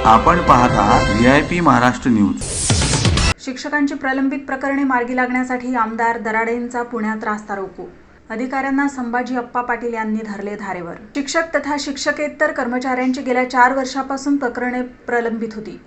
आपण पाहत आहात VIP महाराष्ट्र न्यूज। शिक्षकांची प्रलंबित प्रकरणे मार्गी लागण्यासाठी आमदार दराडेंचा पुण्यात रास्ता रोको। अधिकाऱ्यांना संभाजी अप्पा पाटील यांनी धरले धारेवर। शिक्षक तथा शिक्षकेतर कर्मचाऱ्यांची गेल्या 4 वर्षापासून प्रकरणे प्रलंबित होती।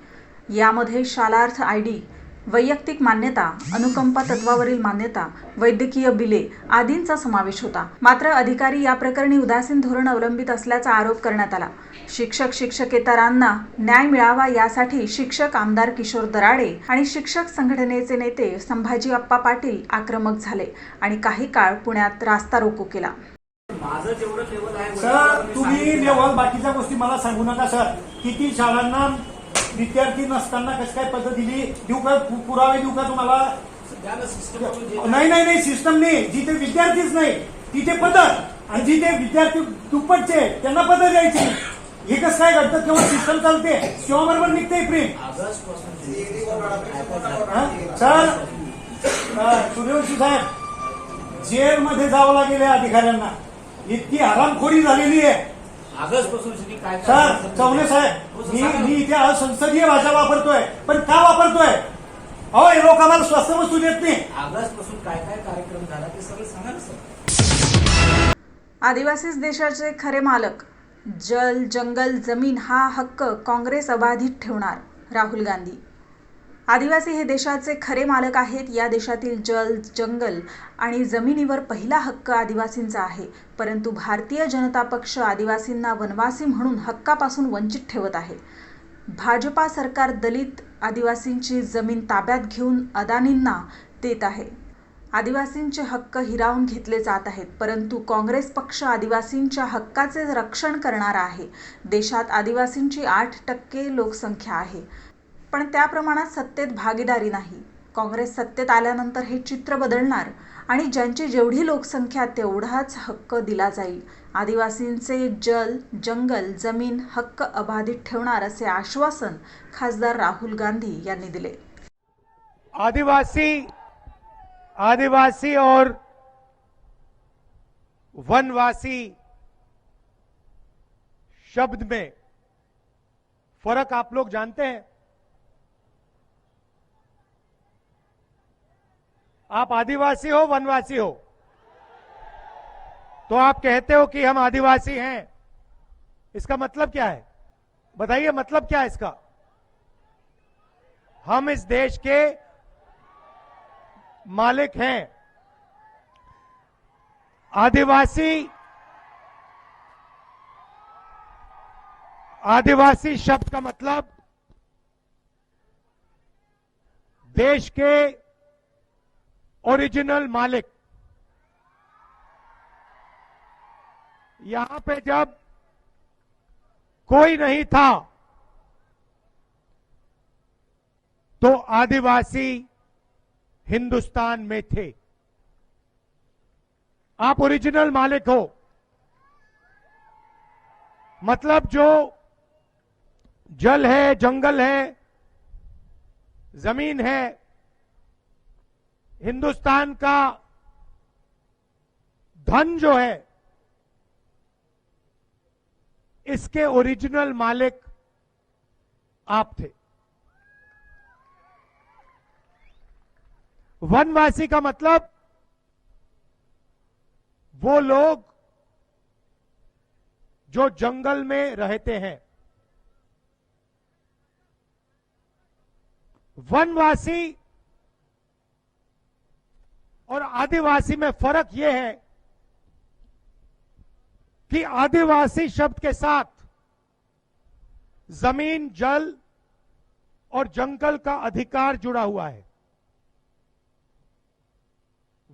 यामध्ये शालार्थ ID, वैयक्तिक मान्यता, अनुकंपा तत्वावरील मान्यता, वैद्यकीय बिले आदींचा समावेश होता। मात्र अधिकारी या प्रकरणी उदासीन धोरण अवलंबित असल्याचा आरोप करण्यात आला। शिक्षक शिक्षकेतरांना न्याय मिळावा यासाठी शिक्षक आमदार किशोर दराडे आणि शिक्षक संघटनेचे नेते संभाजी अप्पा पाटील आक्रमक झाले आणि काही काळ पुण्यात रास्ता रोको केला। सर, तुम्ही लेवल बाकीच्या गोष्टी मला सांगू नका सर। किती शाळांना विद्यार्थी नसताना कशी काय पद्धत दिली, देऊ का पुरावे, देऊ का तुम्हाला? नाही सिस्टम नाही। जिथे विद्यार्थीच नाही तिथे पद्धत, आणि जिथे विद्यार्थी दुप्पटचे त्यांना पद्धत द्यायची। हे कसं काय घडतं? केव्हा सिस्टम चालते तेव्हा बरोबर निघते प्रेम। सर सूर्यवंशी साहेब, जेलमध्ये जावं लागेल अधिकाऱ्यांना, इतकी हरामखोरी झालेली आहे। सर चौने साहेब, मी इथे आज संसदीय भाषा वापरतोय, पण का वापरतोय? अहो, हे लोक आम्हाला स्वस्त वस्तू देत नाही। ऑगस्टपासून काय काय कार्यक्रम झाला ते सगळं सांगा ना सर। आदिवासीच देशाचे खरे मालक। जल, जंगल, जमीन हा हक्क काँग्रेस अबाधित ठेवणार, राहुल गांधी। आदिवासी हे देशाचे खरे मालक आहेत। या देशातील जल, जंगल आणि जमिनीवर पहिला हक्क आदिवासींचा आहे। परंतु भारतीय जनता पक्ष आदिवासींना वनवासी म्हणून हक्कापासून वंचित ठेवत आहे। भाजपा सरकार दलित आदिवासींची जमीन ताब्यात घेऊन अदानींना देत आहे। आदिवासींचे हक्क हिरावून घेतले जात आहेत। परंतु काँग्रेस पक्ष आदिवासींच्या हक्काचे रक्षण करणारा आहे। देशात आदिवासींची 8% लोकसंख्या आहे, पण त्या प्रमाणात सत्तेत भागीदारी नाही। काँग्रेस सत्तेत आल्यानंतर हे चित्र बदलणार आणि ज्यांची जेवढी लोकसंख्या तेवढाच हक्क दिला जाईल। आदिवासींचे जल, जंगल, जमीन हक्क अबाधित ठेवणार असे आश्वासन खासदार राहुल गांधी यांनी दिले। आदिवासी और वनवासी शब्द में फर्क आप लोग जानते हैं? आप आदिवासी हो, वनवासी हो, तो आप कहते हो कि हम आदिवासी हैं। इसका मतलब क्या है? बताइए, मतलब क्या है इसका? हम इस देश के मालिक हैं। आदिवासी शब्द का मतलब देश के ओरिजिनल मालिक। यहां पे जब कोई नहीं था तो आदिवासी हिंदुस्तान में थे। आप ओरिजिनल मालिक हो, मतलब जो जल है, जंगल है, जमीन है, हिंदुस्तान का धन जो है, इसके ओरिजिनल मालिक आप थे। वनवासी का मतलब वो लोग जो जंगल में रहते हैं। वनवासी और आदिवासी में फर्क यह है कि आदिवासी शब्द के साथ जमीन, जल और जंगल का अधिकार जुड़ा हुआ है।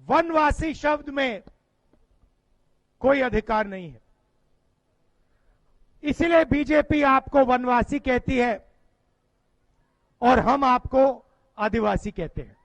वनवासी शब्द में कोई अधिकार नहीं है। इसलिए बीजेपी आपको वनवासी कहती है और हम आपको आदिवासी कहते हैं।